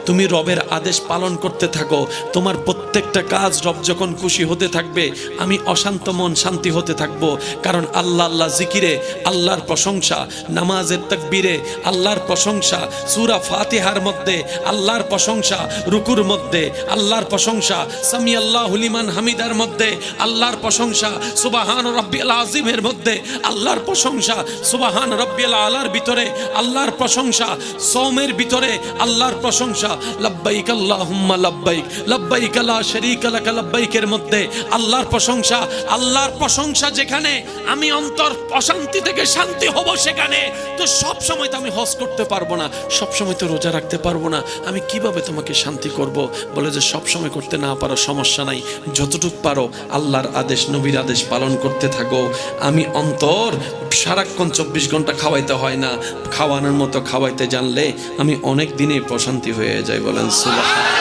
তুমি রবের আদেশ পালন করতে থাকো, তোমার প্রত্যেকটা কাজ রব যখন খুশি হতে থাকবে, আমি অশান্ত মন শান্তি হতে থাকবো। কারণ আল্লাহ আল্লাহ জিকিরে আল্লাহর প্রশংসা, নামাজের তাকবীরে আল্লাহর প্রশংসা, সূরা ফাতিহার মধ্যে আল্লাহর প্রশংসা, রুকুর মধ্যে আল্লাহর প্রশংসা, সামি আল্লাহু লিমান হামিদার মধ্যে আল্লাহর প্রশংসা, সুবহান রাব্বিয়াল আযীমের মধ্যে আল্লাহর প্রশংসা, সুবহান রাব্বিয়াল আলার ভিতরে আল্লাহর প্রশংসা, সওমের ভিতরে আল্লাহর প্রশংসা, লাব্বাইক আল্লাহুম্মা লাব্বাইক লাব্বাইক লা শারীকা লাক লাব্বাইকের মধ্যে আল্লাহর প্রশংসা। আল্লাহর প্রশংসা যেখানে, আমি অন্তর অশান্তি থেকে শান্তি হব সেখানে। তো সব সময় তো আমি হজ করতে পারবো না, সব সময় তো রোজা রাখতে পারবো না, আমি কিভাবে তোমাকে শান্তি করব? বলে যে সব সময় করতে না পারো সমস্যা নাই, যতটুকু পারো আল্লাহর আদেশ নবীর আদেশ পালন করতে থাকো। আমি অন্তর সারাক্ষণ 24 ঘন্টা খাওয়াইতে হয় না, খাওয়ানোর মতো খাওয়াইতে জানলে আমি অনেক দিনেই প্রশান্তি হয়ে যাই। বলেন সুবহানাল্লাহ।